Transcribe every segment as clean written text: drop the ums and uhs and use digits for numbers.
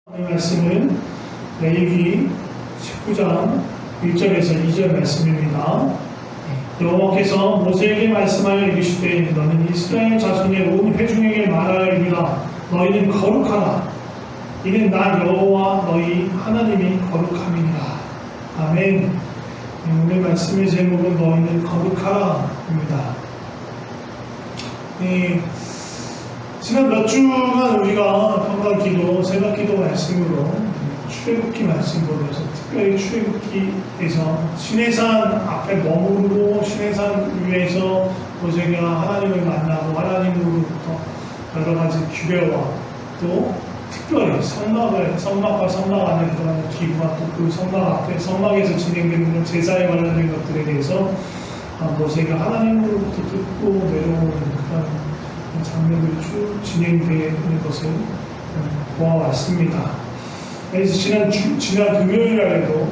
오늘 말씀은 레위기 19장 1절에서 2절 말씀입니다. 여호와께서 모세에게 말씀하여 이르시되 너는 이스라엘 자손의 온 회중에게 말하여 이르라. 너희는 거룩하라. 이는 나 여호와 너희 하나님이 거룩함이니라. 아멘. 오늘 말씀의 제목은 너희는 거룩하라 입니다. 지난 몇 주간 우리가 평강기도, 새벽기도 말씀으로 출애굽기 말씀으로 해서 특별히 출애굽기에서 시내산 앞에 머무르고 시내산 위에서 모세가 하나님을 만나고 하나님으로부터 여러 가지 규례와 또 특별히 성막과 성막 안에 들어가는 기구와 또 그 성막 앞에 성막에서 진행되는 제사에 관련된 것들에 대해서 모세가 하나님으로부터 듣고 내려오는 그런 장면들이 쭉 진행되는 것을 보아왔습니다. 그래서 지난 금요일 날에도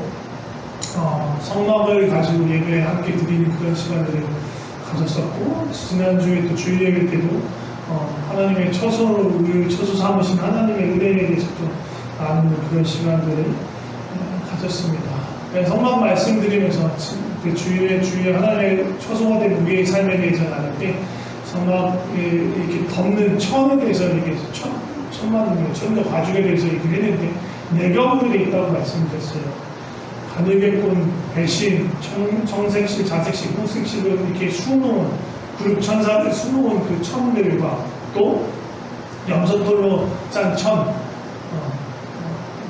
성막을 가지고 예배 함께 드리는 그런 시간들을 가졌었고, 지난주에 또 주일 예배 때도 하나님의 우리를 처소 삼으신 하나님의 은혜에 대해서 또 나누는 그런 시간들을 가졌습니다. 성막 말씀드리면서 그 주일에 하나님의 처소가 된 우리의 삶에 대해서 나눌 때 성막에 이렇게 덮는 천에 대해서 얘기해서 천과 가죽에 대해서 얘기를 했는데 네 겹으로 있다고 말씀드렸어요. 가늘게꾼, 배실, 청색실, 자색실, 홍색실을 이렇게 수놓은 그룹 천사들 수놓은 그 천들과 또 염소털로 짠 천,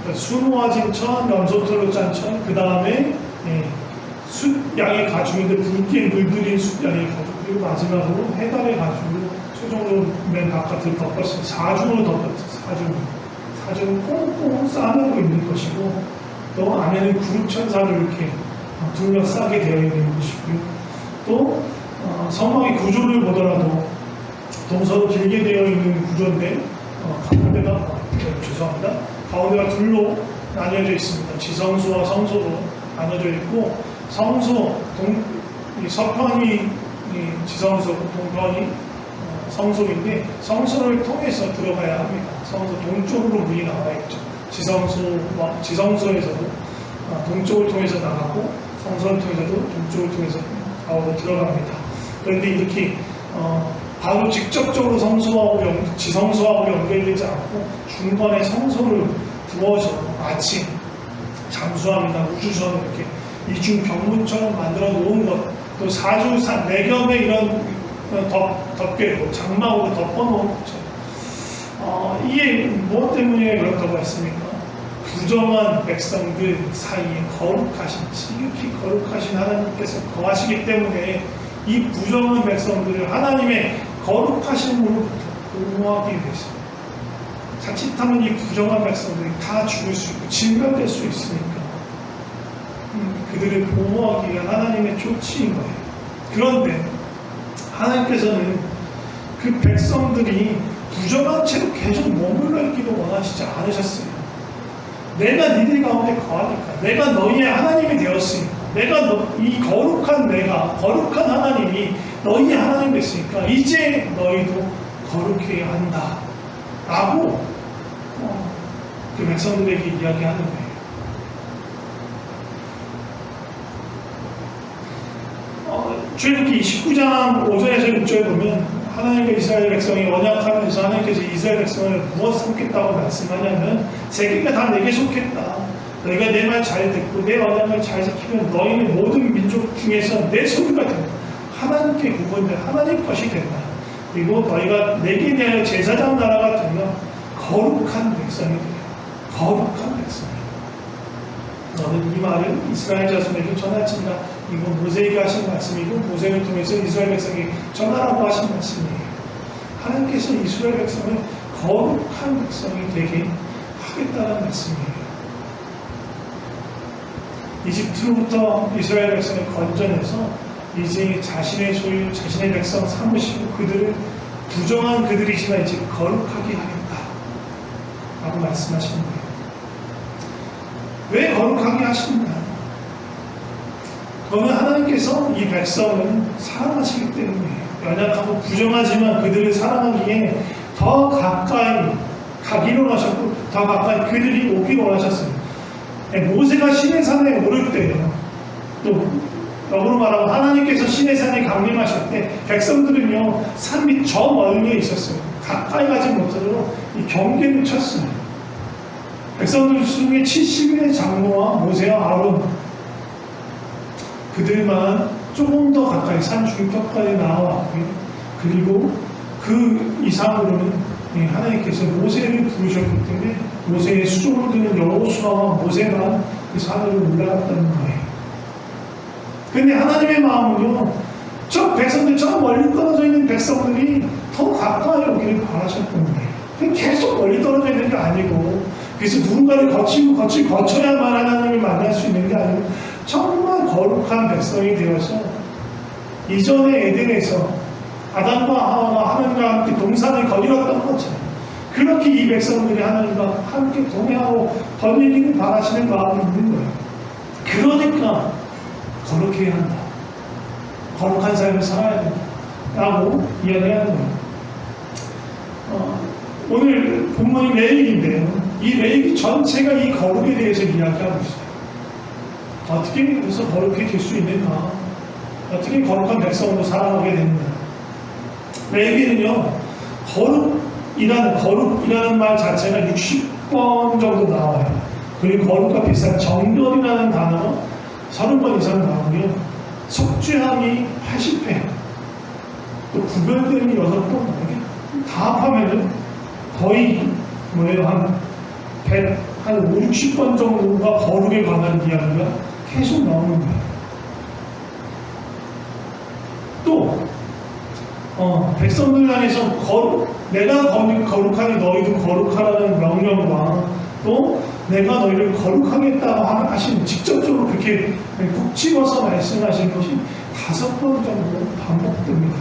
그러니까 수놓아진 천, 염소털로 짠 천, 그 다음에 숫양의 가죽인데 붉게 물들인 숫양의 가죽, 그리고 마지막으로 해달의 가죽으로 최종적으로 맨 바깥을 덮었어요. 사중으로 덮었어요. 사중을 꽁꽁 싸매고 있는 것이고, 또 안에는 그룹 천사를 이렇게 둘러싸게 되어 있는 것이고요. 또 성막의 구조를 보더라도 동서로 길게 되어 있는 구조인데 가운데가 둘로 나뉘어져 있습니다. 지성소와 성소로 나뉘어져 있고, 서편이 지성소, 동편이 성소인데 성소를 통해서 들어가야 합니다. 성소 동쪽으로 문이 나와 있죠. 지성소에서도 동쪽을 통해서 나가고 성소를 통해서도 동쪽을 통해서 가오로 들어갑니다. 그런데 이렇게 바로 직접적으로 지성소하고 연결되지 않고 중간에 성소를 부어서 마치 잠수함이나 우주선을 이렇게 이중 병문처럼 만들어 놓은 것, 또 네 겹의 이런 덮개로 장막으로 덮어 놓은 것처럼 이게 무엇 때문에 그렇다고 했습니까? 부정한 백성들 사이에 지극히 거룩하신 하나님께서 거하시기 때문에 이 부정한 백성들을 하나님의 거룩하심으로부터 보호하기 위해서, 자칫하면 이 부정한 백성들이 다 죽을 수 있고 진멸될 수 있으니까 그들을 보호하기 위한 하나님의 조치인 거예요. 그런데 하나님께서는 그 백성들이 부정한 채로 계속 머물러 있기도 원하시지 않으셨어요. 내가 니들 가운데 거하니까, 내가 너희의 하나님이 되었으니까, 이 거룩한 하나님이 너희의 하나님이 됐으니까 이제 너희도 거룩해야 한다 라고 그 백성들에게 이야기하는 거예요. 출애굽기 19장 5절에서 6절에 보면 하나님과 이스라엘 백성이 언약하면서 하나님께서 이스라엘 백성을 무엇 삼겠다고 말씀하냐면 세계가 다 내게 속했다. 너희가 내 말 잘 듣고 내 언약을 잘 지키면 너희는 모든 민족 중에서 내 소유가 된다. 하나님께 구분된 하나님 것이 된다. 그리고 너희가 내게 대하여 제사장 나라가 되면 거룩한 백성이 되라. 거룩한 백성이. 너는 이 말을 이스라엘 자손에게 전할지니라. 이건 모세에게 하신 말씀이고 모세를 통해서 이스라엘 백성이 전하라고 하신 말씀이에요. 하나님께서 이스라엘 백성을 거룩한 백성이 되게 하겠다는 말씀이에요. 이집트로부터 이스라엘 백성을 건져내서 이제 자신의 소유, 자신의 백성 삼으시고 그들을 부정한 그들이지만 이제 거룩하게 하겠다 라고 말씀하시는 거예요. 왜 거룩하게 하시는가? 그거는 하나님께서 이 백성을 사랑하시기 때문에 연약하고 부정하지만 그들을 사랑하기에 더 가까이 가기로 하셨고 더 가까이 그들이 오기로 하셨어요. 모세가 시내산에 오를 때요. 또 역으로 말하면 하나님께서 시내산에 강림하실 때 백성들은요 산 밑 저 멀리에 있었어요. 가까이 가지 못하도록 이 경계를 쳤어요. 백성들 중에 70인의 장로와 모세와 아론 그들만 조금 더 가까이 산 중턱까지 나와왔고요. 그리고 그 이상으로는 하나님께서 모세를 부르셨기 때문에 모세의 수종을 드는 여호수아와 모세만 그 산으로 올라갔다는 거예요. 근데 하나님의 마음은요, 저 백성들, 저 멀리 떨어져 있는 백성들이 더 가까이 오기를 바라셨던 거예요. 계속 멀리 떨어져 있는 게 아니고, 그래서 누군가를 거쳐야만 하나님을 만날 수 있는 게 아니고, 정말 거룩한 백성이 되어서 이전의 에덴에서 아담과 하와가 하나님과 함께 동산을 거닐었던 것처럼 그렇게 이 백성들이 하나님과 함께 동행하고 거닐기를 바라시는 마음이 있는 거예요. 그러니까 거룩해야 한다. 거룩한 삶을 살아야 된다. 라고 이야기하는 거예요. 오늘 본문이 레위기인데요. 이 레위기 전체가 이 거룩에 대해서 이야기하고 있어요. 어떻게 해서 거룩해질 수 있는가? 어떻게 거룩한 백성으로 살아가게 되는가? 레위기는요, 거룩이라는 말 자체가 60번 정도 나와요. 그리고 거룩과 비슷한 정결이라는 단어가 30번 이상 나오고요. 속죄함이 80회, 또 구별됨이 6번 나오게 다 합하면은 거의 한 5, 60번 정도가 거룩에 관한 이야기가 계속 나오는 거예요. 또 백성들 향해서 내가 거룩하니 너희도 거룩하라는 명령과 또 내가 너희를 거룩하겠다고 하시는 직접적으로 그렇게 푹 집어서 말씀하신 것이 5번 정도 반복됩니다.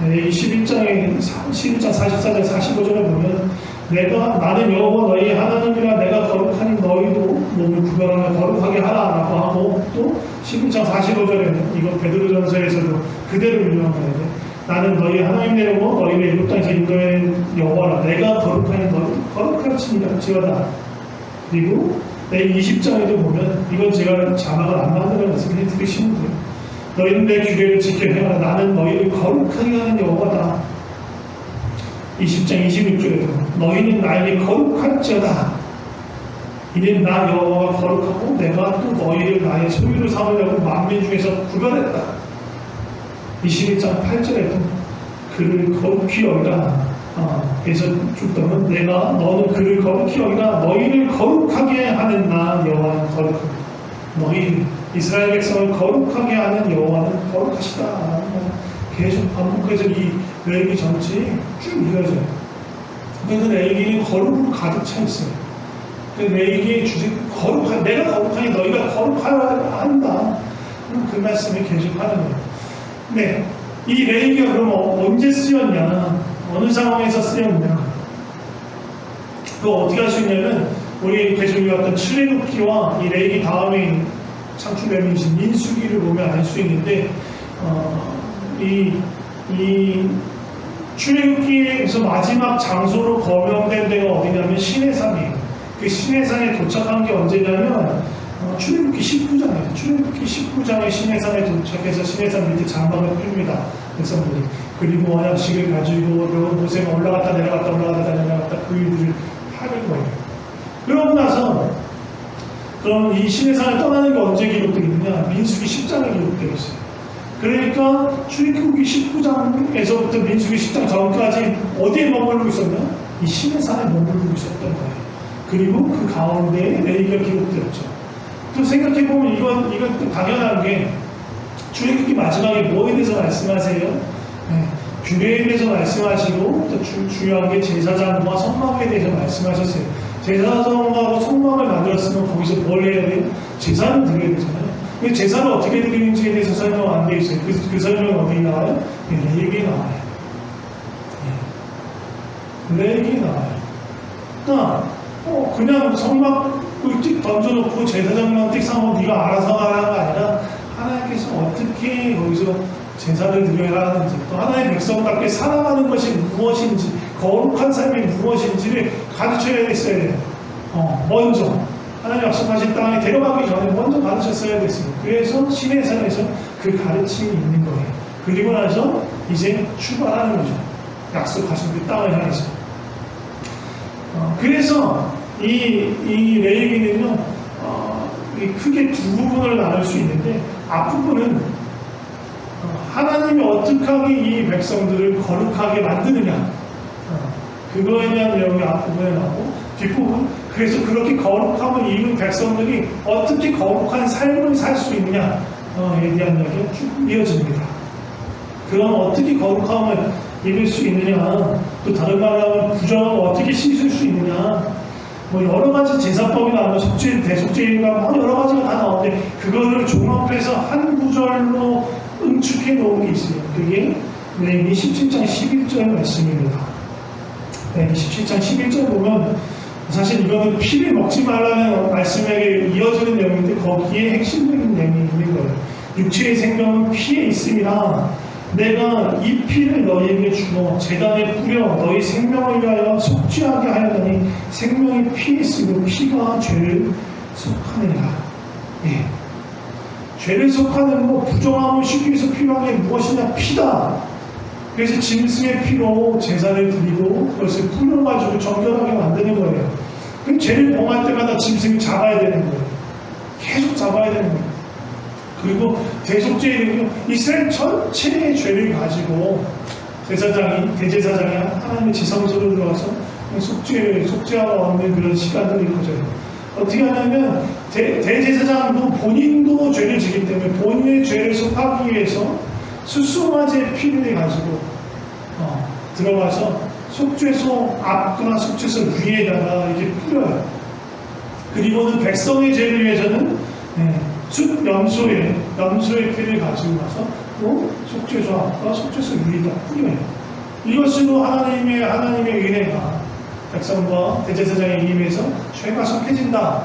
이 11장 44절 45절에 보면 나는 여호와 너희 하나님이라 내가 거룩하니 너희도 몸을 구별하며 거룩하게 하라라고 하고 또 11장 45절에는 이거 베드로전서에서도 그대로 인용하는 거예요. 나는 너희 하나님 되려고 너희를 애굽 땅에서 인도한 여호와라 내가 거룩하니 너희도 거룩할지어다. 그리고 내 20장에도 보면 이건 제가 자막을 안 만들어서 해드리시면 돼요. 너희는 내 규례를 지켜 행하라 나는 너희를 거룩하게 하는 여호와다. 20장 26절에도 너희는 나에게 거룩할지어다. 이는 나 여호와가 거룩하고 내가 또 너희를 나의 소유로 삼으려고 만민 중에서 구별했다. 21장 8절에도 그를 거룩히 여기라. 그래서 죽더면 너는 그를 거룩히 여기라. 너희를 거룩하게 하는 나 여호와는 거룩하다. 너희 이스라엘 백성을 거룩하게 하는 여호와는 거룩하시다. 계속 반복해서 이 레위기 전체에 쭉 이어져요. 근데 그 레위기는 거룩으로 가득 차 있어요. 그 레위기의 주제 내가 거룩하니 너희가 거룩하라 한다. 그 말씀을 계속 하는 거예요. 네, 이 레위기가 그럼 언제 쓰였냐? 어느 상황에서 쓰였냐? 그거 어떻게 할 수 있냐면 우리 계속 읽었던 출애굽기와 이 레위기 다음에 창출되는 민수기를 보면 알 수 있는데 이 출애굽기에서 마지막 장소로 거명된 데가 어디냐면 시내산이에요. 그 시내산에 도착한 게 언제냐면 출애굽기 19장이에요. 출애굽기 19장에 시내산에 도착해서 시내산 밑에 장막을 펴니다. 백성들이. 그리고 언약식을 가지고 모세가 올라갔다 내려갔다 그 일들을 하는 거예요. 그러고 나서 그럼 이 시내산을 떠나는 게 언제 기록되어 있느냐? 민수기 10장에 기록되어 있어요. 그러니까 출애굽기 19장에서부터 민수기 10장 전까지 어디에 머물고 있었냐? 이 시내산에 머물고 있었던 거예요. 그리고 그 가운데에 레위기가 기록되었죠. 또 생각해보면 이건 또 당연한 게 출애굽기 마지막에 뭐에 대해서 말씀하세요? 규례에 대해서 말씀하시고 또 중요한 게 제사장과 성막에 대해서 말씀하셨어요. 제사장하고 성막을 만들었으면 거기서 뭘 해야 돼요? 제사를 드려야 되잖아요. 근데 제사를 어떻게 드리는지에 대해서 설명 안 되어 있어요. 그 설명은 어디 나와요? 레위기에 나와요. 레위기에 나와요. 그러니까 그냥 성막을 띡 던져놓고 제사장만 띡 사면 네가 알아서 하라는 거 아니라 하나님께서 어떻게 거기서 제사를 드려야 하는지 또 하나님의 백성답게 살아가는 것이 무엇인지 거룩한 삶이 무엇인지를 가르쳐야 됐어야 돼요. 먼저 하나님 약속하신 땅에 데려가기 전에 먼저 가르쳤어야 됐어요. 그래서 시내산에서 그 가르침이 있는 거예요. 그리고 나서 이제 출발하는 거죠. 약속하신 그 땅을 향해서. 그래서 이 레위기는요, 크게 두 부분을 나눌 수 있는데, 앞부분은 하나님이 어떻게 하게 이 백성들을 거룩하게 만드느냐, 그거에 대한 내용이 앞부분에 나오고, 뒷부분, 그래서 그렇게 거룩함을 입은 백성들이 어떻게 거룩한 삶을 살 수 있느냐에 대한 이야기가 쭉 이어집니다. 그럼 어떻게 거룩함을 입을 수 있느냐, 또 다른 말로 하면 부정을 어떻게 씻을 수 있느냐, 뭐 여러 가지 제사법이 나오고 속죄, 대속죄인가 뭐 여러 가지가 다 나오는데 그거를 종합해서 한 구절로 응축해 놓은 게 있어요. 그게 레위기 17장 11절 말씀입니다. 레위기 17장 11절 보면 사실 이거는 피를 먹지 말라는 말씀에 이어지는 내용인데 거기에 핵심적인 내용이 있는 거예요. 육체의 생명은 피에 있음이라 내가 이 피를 너희에게 주어 제단에 뿌려 너희 생명을 위하여 속죄하게 하려니 생명이 피에 있으며 피가 죄를 속하느니라. 예. 죄를 속하는 거 부정함을 씻기 위해서 필요한 게 무엇이냐? 피다. 그래서 짐승의 피로 제사를 드리고 그것을 뿌려가지고 정결하게 만드는 거예요. 그럼 죄를 범할 때마다 짐승을 잡아야 되는 거예요. 계속 잡아야 되는 거예요. 그리고 대속죄는요, 이스라엘 전체의 죄를 가지고 대제사장이 하나님의 지성소로 들어가서 속죄하러 얻는 그런 시간들이 거져요. 어떻게 하냐면 대제사장도 본인도 죄를 지기 때문에 본인의 죄를 속하기 위해서 수송아지의 피를 가지고 들어가서 속죄소 앞과 속죄소 위에다가 이렇게 뿌려요. 그리고는 백성의 죄를 위해서는 숫 염소의 피를 가지고 가서 또 속죄소 앞과 속죄소 위에다 뿌려요. 이것으로 하나님의 은혜가 백성과 대제사장에 임해서 죄가 속해진다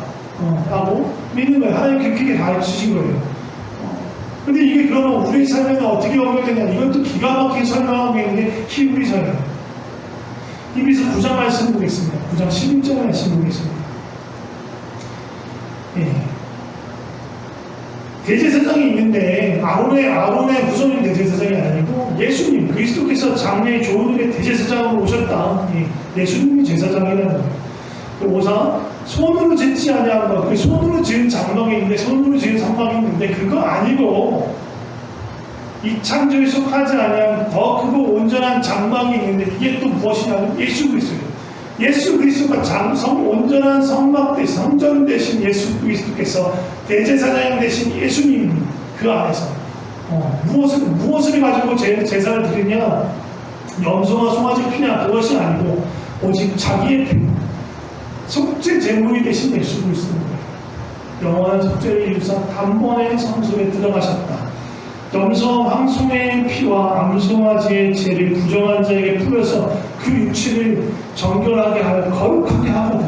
라고 믿는 거예요. 하나님 그렇게 가르치신 거예요. 근데 이게 그러면 우리 삶에는 어떻게 적용되냐? 이것도 기가 막히게 설명하고 있는데 히브리서예요. 히브리서 9장 말씀 보겠습니다. 9장 11절 말씀 보겠습니다. 예. 대제사장이 있는데 아론의 후손인 대제사장이 아니고 예수님 그리스도께서 장래의 좋은 일의 대제사장으로 오셨다. 예수님이 제사장이라는 거예요. 오사 손으로 짓지 아니한 것, 그 손으로 지은 장막이 있는데 손으로 지은 성막이 있는데 그거 아니고 이 창조에 속하지 아니한 더 크고 온전한 장막이 있는데 이게 또 무엇이냐면 예수 그리스도예요. 예수 그리스도가 온전한 성막 대신 성전 대신 예수 그리스도께서 대제사장 대신 예수님 그 안에서 무엇을 가지고 제사를 드리냐? 염소와 송아지 피냐? 그것이 아니고 오직 자기의 피, 속죄 제물이 되신 예수 그리스도입니다. 영원한 속죄를 이루사 단번에 성소에 들어가셨다. 염소와 황소의 피와 암송아지의 죄를 부정한 자에게 뿌려서 그 육체를 정결하게 하여 거룩하게 하거든.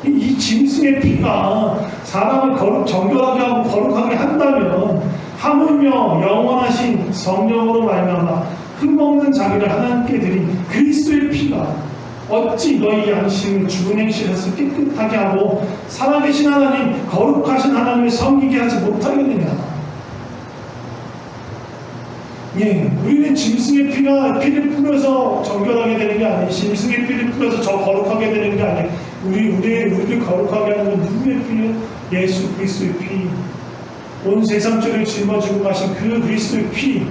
이 짐승의 피가 사람을 정결하게 하고 거룩하게 한다면 하물며 영원하신 성령으로 말미암아 흠없는 자기를 하나님께 드린 그리스도의 피가 어찌 너희 양심을 죽은 행실에서 깨끗하게 하고 살아계신 하나님 거룩하신 하나님을 섬기게 하지 못하겠느냐. 예, 우리는 짐승의 피를 뿌려서 정결하게 되는 게 아니에요. 짐승의 피를 뿌려서 저 거룩하게 되는 게 아니에요. 우리를 거룩하게 하는 건 누구의 피예요? 예수 그리스도의 피. 온 세상 죄를 짊어지고 가신 그 그리스도의 피.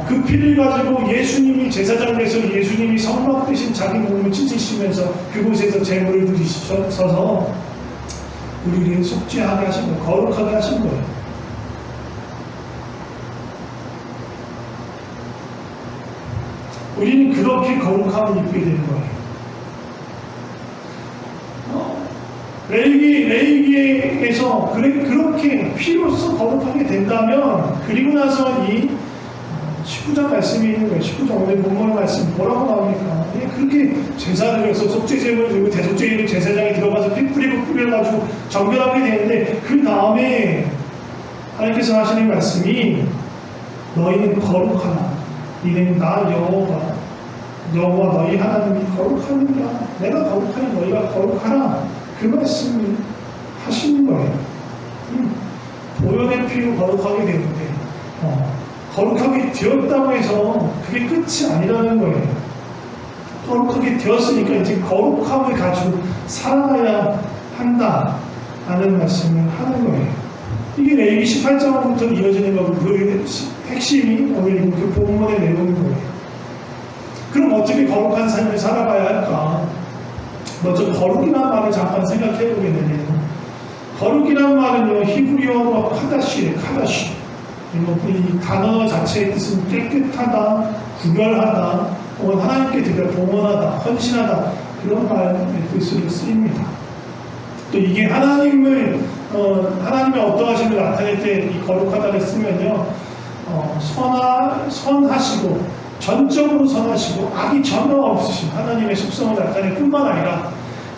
그 피를 가지고 예수님이 제사장 돼서 예수님이 성막 대신 자기 몸을 찢으시면서 그곳에서 제물을 드리셔서 우리를 속죄하게 하신 거예요. 거룩하게 하신 거예요. 우리는 그렇게 거룩함을 입게 되는 거예요. 레위기에서 그렇게 피로써 거룩하게 된다면 그리고 나서 이 19장 말씀이 있는 거예요. 19장 오늘 본문 말씀 뭐라고 나옵니까? 그렇게 제사를 해서 속죄제물을 들고 대속죄인을 제사장에 들어가서 피 뿌려가지고 정결하게 되는데 그 다음에 하나님께서 하시는 말씀이 너희는 거룩하나 이는 나 여호와가 너와 너희 하나님이 거룩하느니라. 내가 거룩하니 너희가 거룩하라. 그 말씀을 하시는 거예요. 보혈의 피로 거룩하게 되는데 거룩하게 되었다고 해서 그게 끝이 아니라는 거예요. 거룩하게 되었으니까 이제 거룩함을 가지고 살아가야 한다라는 말씀을 하는 거예요. 이게 레위기 18장부터 이어지는 거고 그 핵심이 오늘 그 본문의 내용인 거예요. 그럼 어떻게 거룩한 삶을 살아가야 할까? 먼저 거룩이라는 말을 잠깐 생각해 보게 되네요. 거룩이라는 말은요, 히브리어로 카다시예요. 카다시. 이 단어 자체의 뜻은 깨끗하다, 구별하다, 혹은 하나님께 드려 봉헌하다, 헌신하다, 그런 말의 뜻으로 쓰입니다. 또 이게 하나님의 어떠하심을 나타낼 때 이 거룩하다를 쓰면요, 선하시고, 전적으로 선하시고, 악이 전혀 없으신 하나님의 속성을 나타낼 뿐만 아니라,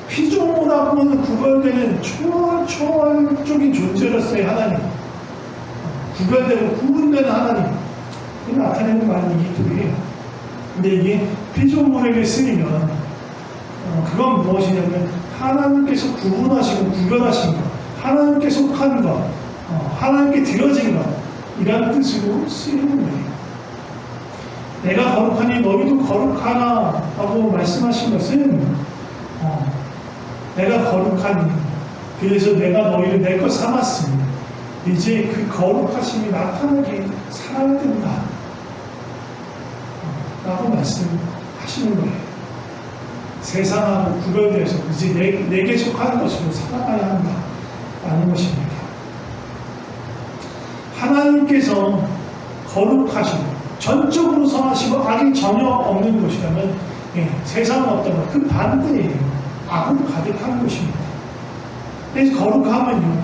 피조물하고는 구별되는 초월적인 존재로서의 하나님, 구별되고 구분되는 하나님, 이 나타내는 말이기도 해요. 근데 이게 피조물에게 쓰이면 그건 무엇이냐면 하나님께서 구분하시고 구별하신 것, 하나님께 속한 것, 하나님께 드려진 것, 이런 뜻으로 쓰이는 거예요. 내가 거룩하니 너희도 거룩하라 하고 말씀하신 것은 내가 거룩하니 그래서 내가 너희를 내 것 삼았으니 이제 그 거룩하심이 나타나게 살아야 된다 라고 말씀하시는 거예요. 세상하고 구별돼서 이제 내게 속하는 것으로 살아가야 한다 라는 것입니다. 하나님께서 거룩하시고 전적으로 선하시고 악이 전혀 없는 곳이라면 세상은 어떤 것? 그 반대예요. 악으로 가득한 곳입니다. 그래서 거룩함은요,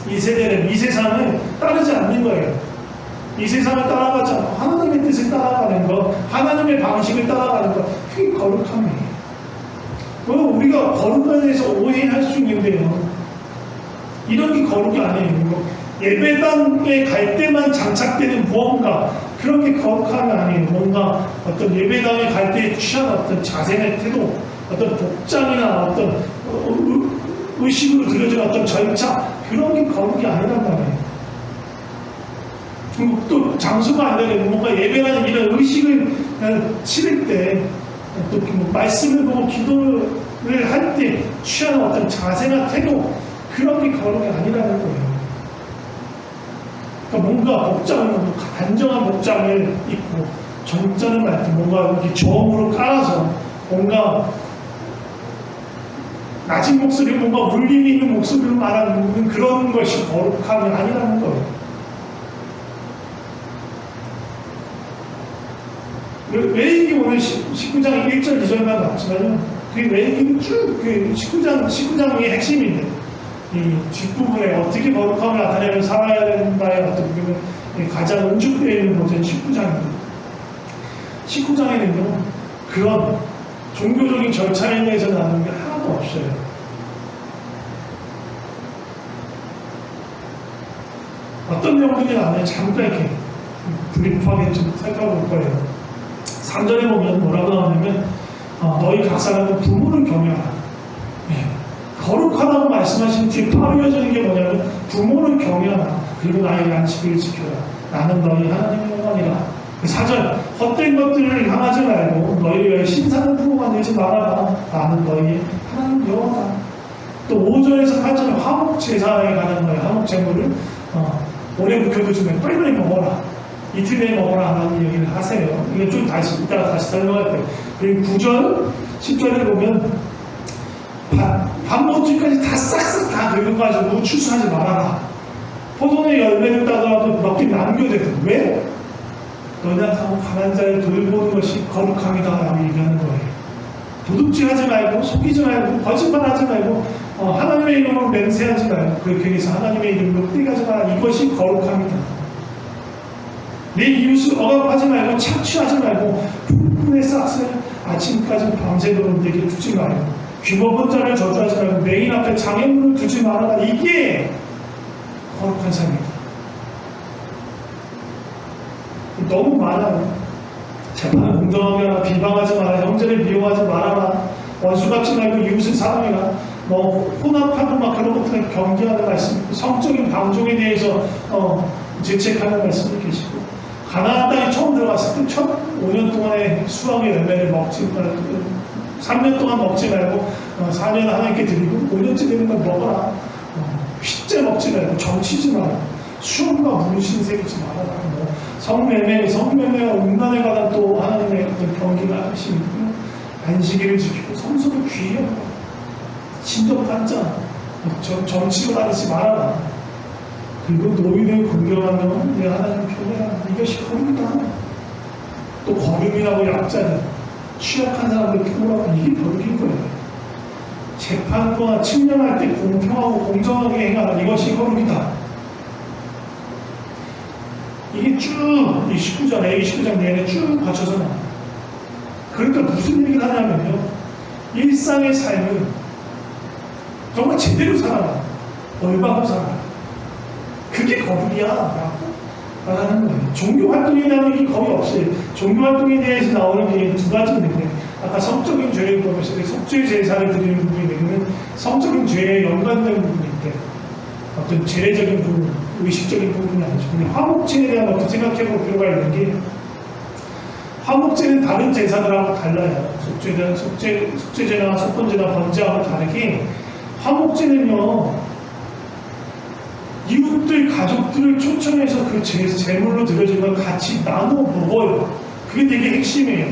이 세대는 이 세상을 따르지 않는 거예요. 이 세상을 따라가지 않고 하나님의 뜻을 따라가는 것, 하나님의 방식을 따라가는 것, 그게 거룩함이에요. 우리가 거룩에 대해서 오해할 수 있는데요, 이런 게 거룩이 아니에요. 예배당에 갈 때만 장착되는 무언가, 그런 게 거룩함이 아니에요. 뭔가 어떤 예배당에 갈 때 취한 어떤 자세나 태도, 어떤 복장이나 어떤 의식으로 들여진 어떤 절차, 그런 게 거룩이 아니란 말이에요. 또 장소가 아니라 뭔가 예배라는 이런 의식을 치를 때, 또 말씀을 보고 기도를 할 때 취하는 어떤 자세나 태도, 그런 게 거룩이 아니라는 거예요. 그러니까 뭔가 복장을, 단정한 복장을 입고 정자는 말때 뭔가 이렇게 저음으로 깔아서 뭔가 낮은 목소리, 뭔가 울림이 있는 목소리로 말하는 그런 것이 거룩함이 아니라는 거예요. 레위기 오늘 19장 1절 2절만 나왔지만요, 그 레위기는 쭉 19장의 핵심인데, 이 뒷부분에 어떻게 거룩함을 나타내면 살아야 된다의 어떤 부분은 가장 응축되어 있는 곳은 19장입니다. 19장에는요, 그런 종교적인 절차에 대해서 나누는 게 하나도 없어요. 어떤 내용들이 나오면 잠깐 이렇게 브리프하게 좀 살펴볼 거예요. 3절에 보면 뭐라고 나오냐면 너희 각 사람은 부모를 경외하라. 거룩하다고 말씀하신 뒤에 바로 이어지는 게 뭐냐면 부모를 경외하라. 그리고 나의 안식을 지켜라. 나는 너희 하나님의 영광이라. 4절 헛된 것들을 향하지 말고 너희 위해 신사는 부모가 되지 말아라. 나는 너희의 하나님 여호와다. 또 5절에서 8절은 화목제사에 관한 거예요. 화목제물을 오래 묵혀두면 빨리빨리 먹어라. 이틀 내에 먹어라 하는 얘기를 하세요. 이거 좀 이따가 다시 설명할 거예요. 그리고 9절, 10절에 보면 밥모틀까지 다 싹싹 다 긁어가지고 추수하지 말아라. 포도의 열매를 따더라도 몇 개 남겨대고. 왜? 연약하고 가난 자를 돌보는 것이 거룩함이다 라고 얘기하는 거예요. 도둑질하지 말고, 속이지 말고, 거짓말하지 말고, 하나님의 이름으로 맹세하지 말고, 그렇게 해서 하나님의 이름으로 떼가지 마라. 이것이 거룩함이다. 내 이웃을 억압하지 말고, 착취하지 말고, 풀분의 싹을 아침까지 밤새도록 내게 두지 말고, 귀먹은 자를 저주하지 말고, 메인 앞에 장애물을 두지 말아라. 이게 거룩한 삶이다. 너무 많아요. 재판을 공정하게 하라, 비방하지 마라, 형제를 미워하지 말아라, 원수 갚지 말고 이웃을 사랑해라, 뭐 혼합하고 막 그런 것들을 경계하는 말씀, 성적인 방종에 대해서 재책하는 말씀이 계시고, 가나안 땅에 처음 들어갔을 때 첫 5년 동안의 수확의 열매를 먹지 말고 3년 동안 먹지 말고 4년 하나님께 드리고 5년째 되는 걸 먹어라. 휘째 먹지 말고 정치지 말고 수험과 문신 새기지 말아라. 뭐 성매매와 음란에 관한 또 하나님의 어떤 경기가 하시고 안식일을 지키고 성소를 귀하고 신적한자 정치를 하지 말아라. 그리고 노인을 공경하면 내 하나님 편이라. 이것이 거룩이다. 또 거름이라고 약자들, 취약한 사람들 표현하고 이게 거룩인 거예요. 재판과 측량할 때 공평하고 공정하게 행하라. 이것이 거룩이다. 이게 쭉 이 19장 내내 쭉 받쳐서 나와요. 그러니까 무슨 얘기를 하냐면요, 일상의 삶을 정말 제대로 살아라. 올바로 살아라. 그게 거룩이야 라고 말하는 거예요. 종교활동에 대한 얘기 거의 없어요. 종교활동에 대해서 나오는 게 두 가지 있는데, 아까 성적인 죄를 보면서 속죄 제사를 드리는 부분이 되면 성적인 죄에 연관된 부분이 있대. 어떤 죄례적인 부분, 의식적인 부분이 아니죠. 근데 화목제에 대한 것도 생각해볼 필요가 있는 게, 화목제는 다른 제사들하고 달라요. 속죄제나 속건제나 번제하고 다르게 화목제는요, 이웃들, 가족들을 초청해서 그 제물로 드려진 걸 같이 나눠 먹어요. 그게 되게 핵심이에요.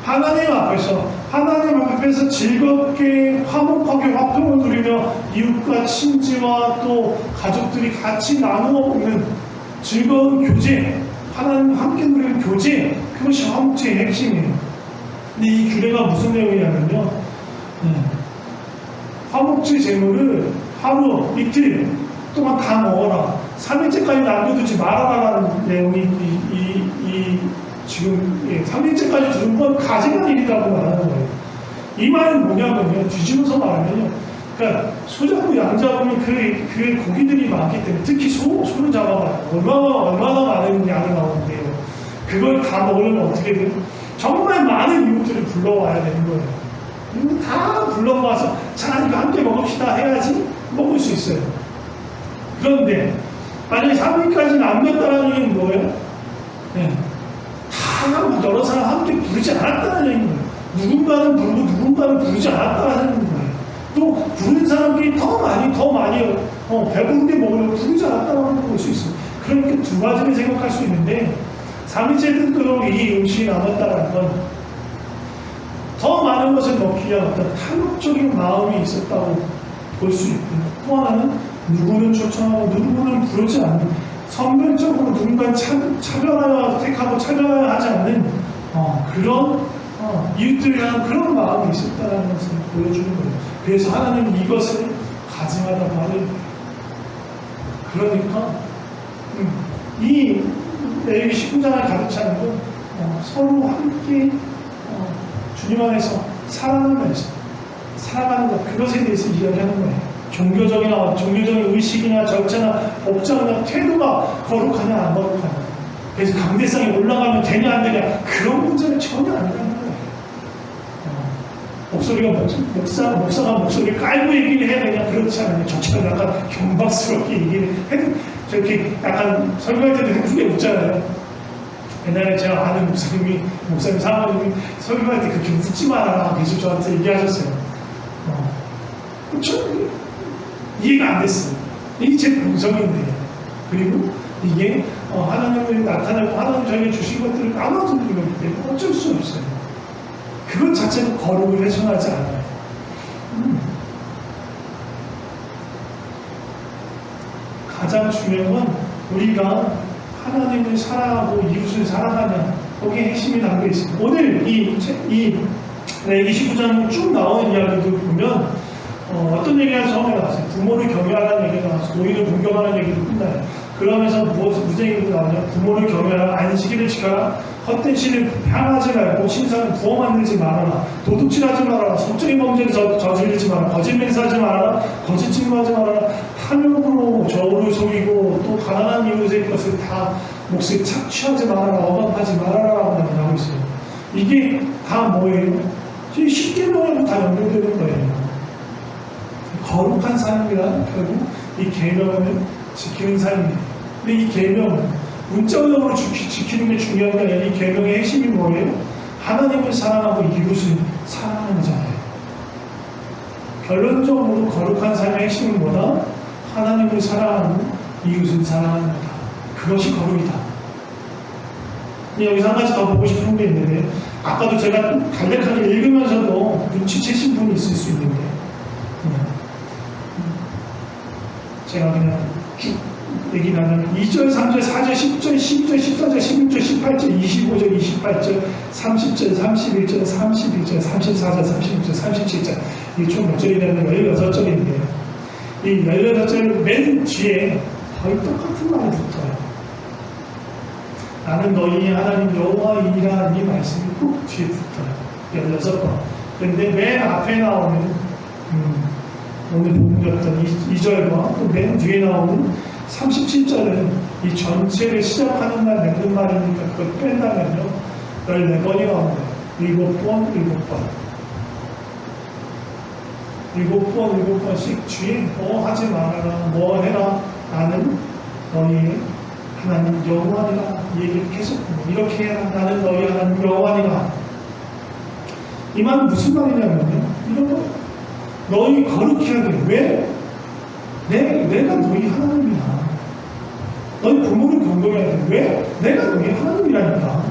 하나님 앞에서 즐겁게 화목하게 화평을 누리며 이웃과 친지와 또 가족들이 같이 나누어 먹는 즐거운 교제, 하나님과 함께 누리는 교제, 그것이 화목제의 핵심이에요. 근데 이 규례가 무슨 내용이냐면요, 화목제 제물을 하루, 이틀 동안 다 먹어라. 3일째까지 남겨두지 말아라라는 내용이 지금 3일째까지 두는 건 가증한 일이라고 말하는 거예요. 이 말은 뭐냐면요, 뒤집어서 말하면요, 그러니까 소 잡고 양 잡으면 그 고기들이 많기 때문에, 특히 소를 잡아봐요. 얼마나 많은 양이 나오는데요. 그걸 다 먹으려면 어떻게 돼요? 정말 많은 이웃들을 불러와야 되는 거예요. 다 불러와서 자, 이거 함께 먹읍시다 해야지 먹을 수 있어요. 그런데 만약에 3일까지 남겼다는 얘기는 뭐예요? 다 여러 사람 함께 부르지 않았다는 얘기인 거예요. 누군가는 부르고 누군가는 부르지 않았다는 거예요. 또 부른 사람들이 더 많이 배부른데 먹으려고 부르지 않았다는 걸 볼 수 있어요. 그러니까 두 가지를 생각할 수 있는데, 3일째 되도록 이 음식이 남았다는 건 더 많은 것을 먹기 위한 어떤 탐욕적인 마음이 있었다고 볼 수 있고요. 또 하나는 누구는 초청하고 누구는 부르지 않는, 선별적으로 누군가를 차별하여 택하고 차별하여 하지 않는 그런 이웃들을 향한 그런 마음이 있었다는 것을 보여주는 거예요. 그래서 하나님은 이것을 가증하다고 하는, 그러니까 이 레위기 19장을 가르치는 건 서로 함께 주님 안에서 사랑하면서 살아가는 것, 그것에 대해서 이야기하는 거예요. 종교적인 의식이나 절차나 법정이나 태도가 거룩하냐 안 거룩하냐, 그래서 강대상에 올라가면 되냐 안 되냐, 그런 문제는 전혀 아니라는 거예요. 목사가 목소리를 깔고 얘기를 해야 되냐, 그렇지 않아요. 저처럼 약간 경박스럽게 얘기를 해도 저렇게 약간 설교할 때도 행복하게 웃잖아요. 옛날에 제가 아는 목사님 사모님이 설교할 때 그렇게 웃지 말아라 계속 저한테 얘기하셨어요. 이해가 안 됐어요. 이게 제 본성인데, 그리고 이게 하나님을 나타내고 하나님 저에게 주신 것들을 나눠주는 거기 때문에 어쩔 수 없어요. 그것 자체는 거룩을 훼손하지 않아요. 가장 중요한 건 우리가 하나님을 사랑하고 이웃을 사랑하냐, 거기에 핵심이 담겨 있습니다. 오늘 이 29장 쭉 나오는 이야기들 보면 어떤 얘기가 처음에 나왔어요. 부모를 경외하라는 얘기가 나왔어요. 노인을 공경하는 얘기도 끝나요. 그러면서 무슨 얘기가 나오냐, 부모를 경외하라, 안식일을 지켜라, 헛된 신을 향하지 말고 신상을 부어 만들지 말아라, 도둑질하지 말아라, 속적인 범죄를 저지르지 말아라, 거짓 맹세하지 말아라, 거짓 증거하지 말아라, 탐욕으로 저울을 속이고 또 가난한 이웃의 것을 다 몫을 착취하지 말아라, 억압하지 말아라 라고 나오고 있어요. 이게 다 뭐예요? 쉽게 말하면 다 연결되는 거예요. 거룩한 삶이란 결국 이 계명을 지키는 삶이에요. 근데 이 계명, 문자적으로 지키는 게 중요한 게 아니라 이 계명의 핵심이 뭐예요? 하나님을 사랑하고 이웃을 사랑하는 거잖아요. 결론적으로 거룩한 삶의 핵심은 뭐다? 하나님을 사랑하고 이웃을 사랑하는 거다. 그것이 거룩이다. 여기서 한 가지 더 보고 싶은 게 있는데, 아까도 제가 간략하게 읽으면서도 눈치채신 분이 있을 수 있는데, 제가 그냥 쭉 얘기하면 2절, 3절, 4절, 10절, 12절, 14절, 16절, 18절, 25절, 28절, 30절, 31절, 31절, 34절, 36절, 37절, 이게 총 몇 절이 되는 16절인데요. 이 16절 맨 뒤에 거의 똑같은 말이 붙어요. 나는 너희 하나님 여호와이니라, 이 말씀이 꼭 뒤에 붙어요. 16번. 그런데 맨 앞에 나오는 오늘 본문이었던 2절과 또 맨 뒤에 나오는 37절은 이 전체를 시작하는 날 맺는 말이니까 그걸 뺀다면요 14번이 나온 거예요. 7번, 7번. 7번씩 뒤에 뭐 하지 말아라, 뭐 해라, 나는 너희의 하나님 여호와니라, 이 얘기를 계속 이렇게 해라, 나는 너희 하나님 여호와니라. 이 말은 무슨 말이냐면요, 이런 거 너희 거룩히 하게. 왜? 내가 너희 하나님이야. 너희 부모를 경동해야 돼. 왜? 내가 너희 하나님이라니까.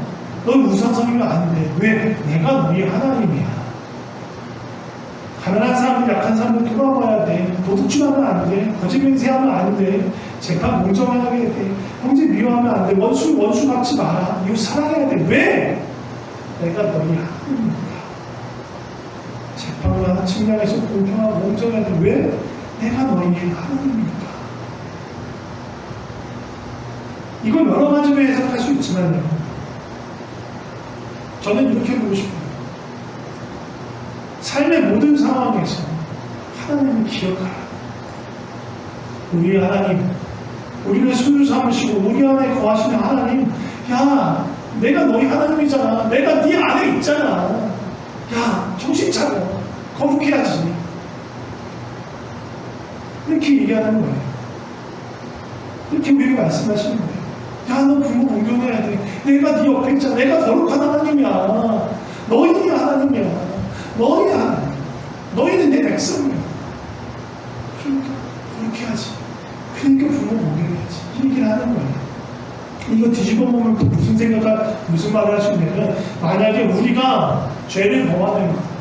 너희 우상성이면 안 돼. 왜? 내가 너희 하나님이야. 가난한 사람들, 약한 사람들 돌아와야 돼. 도둑질하면 안 돼. 거짓맹세하면 안 돼. 재판 공정해야 돼. 형제 미워하면 안 돼. 원수 갚지 마라. 이거 사랑해야 돼. 왜? 내가 너희 하나님이야. 재판과 측량에서 공평하고 공정해야 돼. 왜? 내가 너희의 하나님이니까. 이걸 여러 가지로 해석할 수 있지만요, 저는 이렇게 보고 싶어요. 삶의 모든 상황에서 하나님을 기억하라. 우리 하나님, 우리를 소유 삼으시고 우리 안에 거하시는 하나님, 야, 내가 너희 하나님이잖아. 내가 네 안에 있잖아. 야, 정신 차려. 거룩해야지. 이렇게 얘기하는 거예요. 이렇게 우리가 말씀하시는 거예요. 야, 너 부모 공경해야 돼. 내가 네 옆에 있잖아. 내가 거룩한 하나님이야. 너희 하나님이야. 너희 하나님. 너희는 내 백성이야. 그러니까 그렇게 하지. 그러니까 부모 공경해야지. 이 얘기를 하는 거예요. 이거 뒤집어 보면 또 무슨 말을 하시냐면, 만약에 우리가 죄를 범하는 거,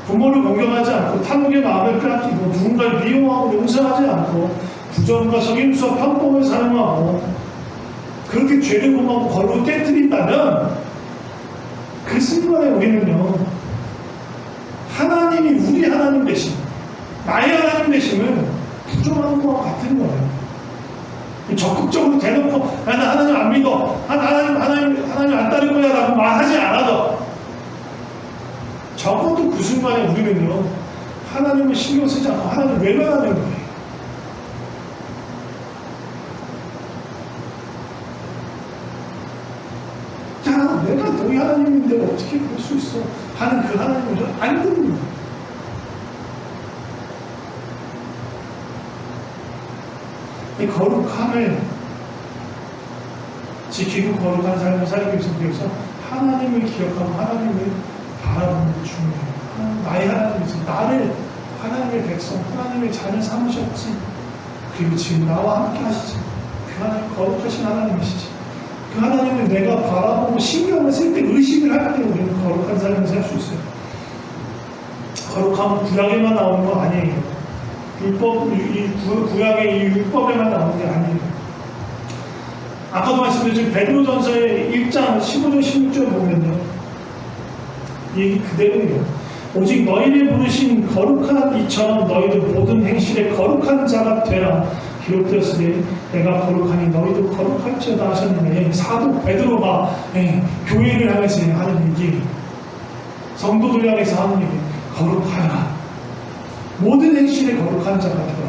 부모를 공경하지 않고 탐욕의 마음을 빼앗기고 누군가를 미워하고 용서하지 않고 부정과 속임수와 편법을 사용하고 그렇게 죄를 범하고 거룩을 깨뜨린다면, 그 순간에 우리는요, 하나님이 우리 하나님 되심, 나의 하나님 되심을 부정하는 것과 같은 거예요. 적극적으로 대놓고 나는 하나님 안 믿어, 하나님 안 따를 거야 라고 말하지 않아도 적어도 그 순간에 우리는요, 하나님을 신경 쓰지 않고 하나님을 외면하는 거예요. 야, 내가 너희 하나님인데 어떻게 그럴 수 있어 하는 그 하나님을 안 듣는 거예요. 이 거룩함을 지키고 거룩한 삶을 살기 위해서 하나님을 기억하고 하나님을 바라보는 게 중요해요. 나의 하나님이지. 나를 하나님의 백성, 하나님의 자녀 삼으셨지. 그리고 지금 나와 함께 하시지. 그 하나님 거룩하신 하나님이시지. 그 하나님을 내가 바라보고 신경을 쓸 때, 의식을 할 때 우리는 거룩한 삶을 살 수 있어요. 거룩함은 구약에만 나오는 거 아니에요. 구약의 이 율법에만 나오는 게 아니에요. 아까도 말씀드렸지만 베드로전서의 1장 15절 16절 보면요, 이 얘기 그대로예요. 오직 너희를 부르신 거룩한 이처럼 너희도 모든 행실에 거룩한 자가 되라. 기록되었으니 내가 거룩하니 너희도 거룩할지어다 하셨는데, 사도 베드로가 교회를 향해서 하는 얘기, 성도들 향해서 하는 얘기, 거룩하라. 모든 행실에 거룩한 자가 되라.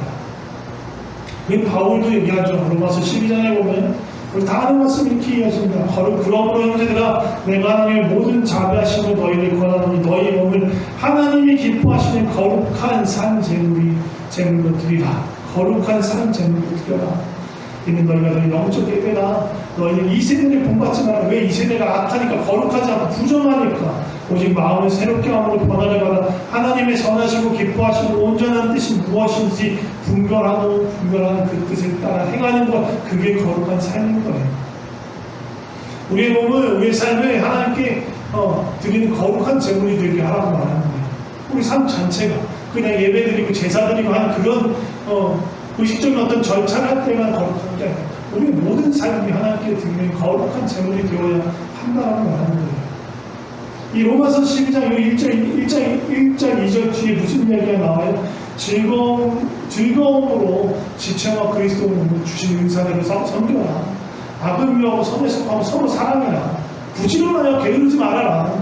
이 바울도 얘기하죠. 로마서 12장에 보면 우리 다 아는 말씀 이렇게 이어집니다. 그러므로 형제들아 내가 하나님의 모든 자비하심을 너희를 권하노니 너희 몸을 하나님이 기뻐하시는 거룩한 산 제물로 드리라. 거룩한 산 제물로 드려라. 이는 너희가 너희 영적 예배라. 너희는 이 세대를 본받지 마라. 왜 이 세대가 악하니까 거룩하지 않고 부정하니까 오직 마음을 새롭게 함으로 변화를 받아 하나님의 선하시고 기뻐하시고 온전한 뜻이 무엇인지 분별하는 그 뜻을 따라 행하는 것, 그게 거룩한 삶인 거예요. 우리의 몸을, 우리의 삶을 하나님께 드리는 거룩한 제물이 되게 하라고 말하는 거예요. 우리 삶 전체가 그냥 예배드리고 제사드리고 하는 그런 의식적인 어떤 절차를 할 때만 거룩한 게 아니라 우리의 모든 삶이 하나님께 드리는 거룩한 제물이 되어야 한다고 말하는 거예요. 이 로마서 12장 1절 2절 뒤에 무슨 이야기가 나와요? 즐거움으로 지체와 그리스도 주신 은사대로 섬겨라. 악을 미워하고 선에 속하고 서로 사랑해라. 부지런하여 게으르지 말아라.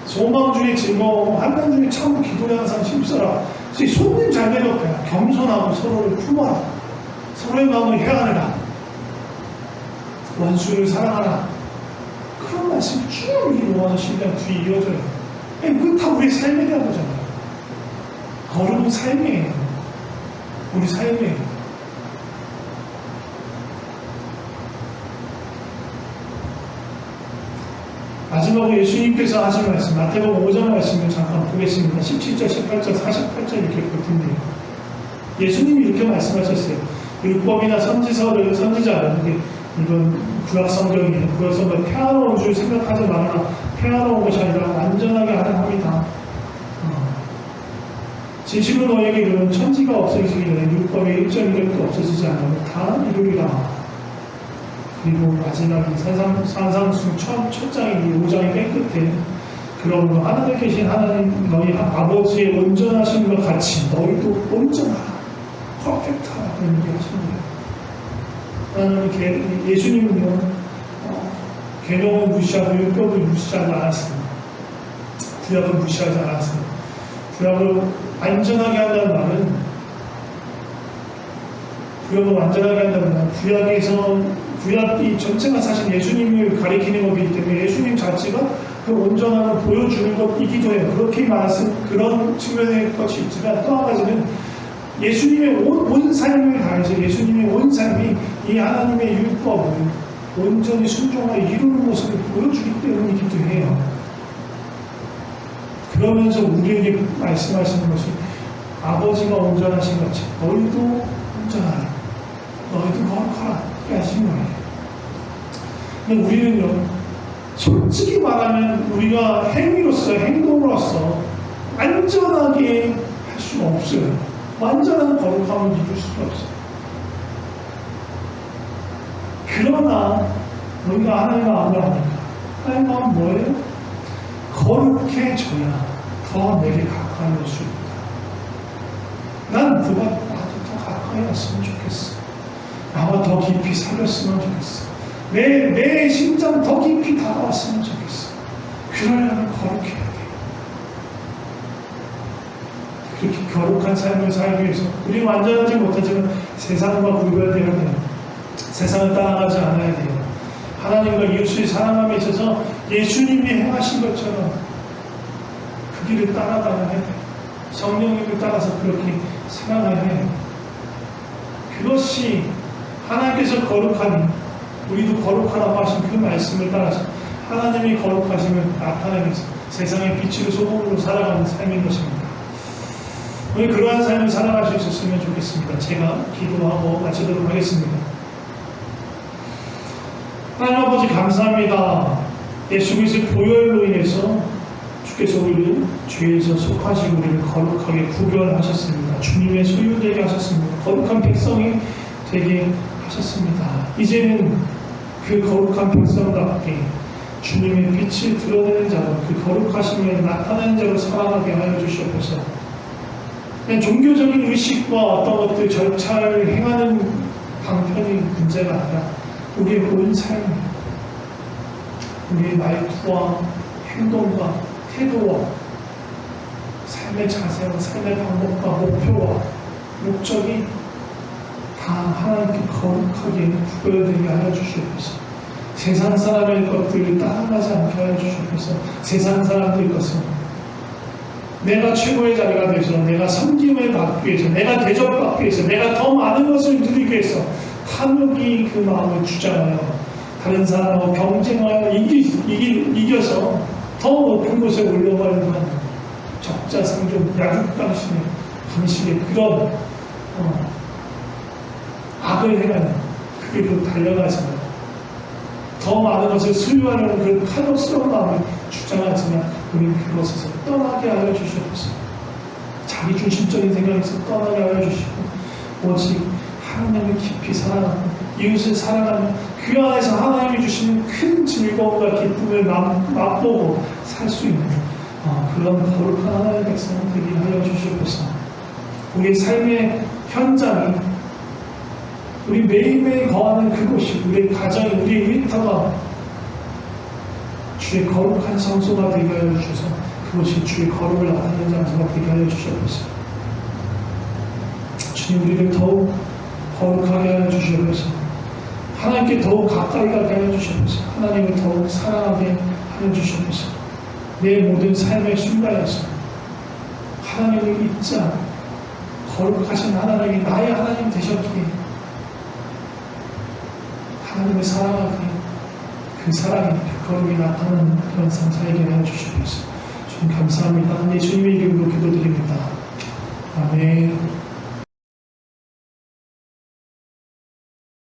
소망 중에 즐거워, 환난 중에 참 기도에 항상 힘써라. 손님 잘 대접해라. 겸손하고 서로를 품어라. 서로의 마음을 헤아려라. 원수를 사랑하라. 그런 말씀이 쭉 이 로마서 12장 뒤에 이어져요. 그건 다 우리의 삶에 대한 거잖아요. 거룩은 삶이에요. 우리 삶이에요. 마지막으로 예수님께서 하신 말씀, 마태복음 5장 말씀을 잠깐 보겠습니다. 17절, 18절, 48절 이렇게 볼 텐데요. 예수님이 이렇게 말씀하셨어요. 율법이나 선지자를 이건 구약 성경이에요. 구약 성경 평화로운 줄 생각하지 말아라. 평화로운 것이 아니라 완전하게 하는 합니다. 진실로 너에게 이르는 천지가 없어지기 전에 율법의 1.1도 없어지지 않으면 다 이루리라. 그리고 마지막에 산상순 첫 장이 5장의 맨 끝에 그러므로 하늘에 계신 하나님 너희 아버지의 온전하신 것 같이 너희도 온전하라. 퍼펙트하라. 그런 얘기 하십니다. 예수님은요, 계명을 무시하고 율법을 무시하지 않았습니다. 구약을 무시하지 않았습니다. 구약을 완전하게 한다는 말은, 구약이 전체가 사실 예수님을 가리키는 것이기 때문에 예수님 자체가 그 온전함을 보여주는 것이기도 해요. 그렇게 말씀, 그런 측면의 것이 있지만 또 한 가지는 예수님의 온 삶을 다해서 예수님의 온 삶이 이 하나님의 율법을 온전히 순종하여 이루는 모습을 보여주기 때문이기도 해요. 그러면서 우리에게 말씀하시는 것이 아버지가 온전하신 것처럼 너희도 온전하라. 너희도 거룩하라. 이렇게 하신 거예요. 근데 우리는요, 솔직히 말하면 우리가 행동으로서 완전하게 할 수가 없어요. 완전한 거룩함을 이룰 수가 없어요. 그러나 우리가 하나님 마음을 아니까 하나님 마음은 뭐예요? 거룩해져야 더 내게 가까이 올 수 있다. 난 누가 나도 더 가까이 왔으면 좋겠어. 나와 더 깊이 살렸으면 좋겠어. 내 심장 더 깊이 다가왔으면 좋겠어. 그러려면 거룩해야 돼. 그렇게 거룩한 삶을 살기 위해서 우리는 완전하지 못하지만 세상과 구별되어야 돼요. 세상을 따라가지 않아야 돼요. 하나님과 이웃을 사랑함에 있어서 예수님이 행하신 것처럼 그 길을 따라가야 해요. 성령님을 따라서 그렇게 살아가야 해요. 그것이 하나님께서 거룩하니 우리도 거룩하라고 하신 그 말씀을 따라서 하나님이 거룩하심을 나타내면서 세상의 빛으로 소금으로 살아가는 삶인 것입니다. 오늘 그러한 삶을 살아갈 수 있었으면 좋겠습니다. 제가 기도하고 마치도록 하겠습니다. 하나님 아버지 감사합니다. 예수 그리스도의 보혈로 인해서 주께서 우리를 죄에서 속하시고 우리를 거룩하게 구별하셨습니다. 주님의 소유되게 하셨습니다. 거룩한 백성이 되게 하셨습니다. 이제는 그 거룩한 백성답게 주님의 빛을 드러내는 자로 그 거룩하심을 나타내는 자로 살아가게 하여 주시옵소서. 그냥 종교적인 의식과 어떤 것들 절차를 행하는 방편이 문제가 아니라 우리의 온 삶, 우리의 말투와 행동과 태도와 삶의 자세와 삶의 방법과 목표와 목적이 다 하나님께 거룩하게 구별되게 하여 주시옵소서. 세상 사람의 것들을 따라가지 않게 하여 주시옵소서. 세상 사람들 것은 내가 최고의 자리가 되서 내가 섬김을 받기 위해서 내가 대접받기 위해서 내가 더 많은 것을 누리기 위해서 탐욕이 그 마음을 주장하여 다른 사람하고 경쟁하여 이겨서 더 높은 곳에 올라가려고 하는 적자생존 야육강식의 그런 악을 행하는 그게 그 달려가지만 더 많은 것을 소유하려는 그 탐욕스러운 마음을 주장하지만 우리는 그것에서 떠나게 하여 주시옵소서. 자기 중심적인 생각에서 떠나게 하여 주시고 오직 하나님을 깊이 사랑하고 이웃을 사랑하며 그 안에서 하나님이 주시는 큰 즐거움과 기쁨을 맛보고 살 수 있는 그런 거룩한 하나님의 백성 되게 하여 주시옵소서. 우리의 삶의 현장이 우리 매일매일 거하는 그곳이 우리의 가정이 우리의 일터가 주의 거룩한 성소가 되게 하여 주셔서 그것이 주의 거룩을 나타내는 장소가 되게 하여 주시옵소서. 주님 우리를 더욱 거룩하게 하여 주시옵소서. 하나님께 더욱 가까이 가게 하여 주시옵소서. 하나님을 더욱 사랑하게 하여 주시옵소서. 내 모든 삶의 순간에서 하나님을 잊지 않고 거룩하신 하나님이 나의 하나님 되셨기에 하나님을 사랑하기에 그 사랑이 그 거룩이 나타나는 그런 삶 살게 하여 주시옵소서. 주님 감사합니다. 예수님의 이름으로 기도드립니다. 아멘.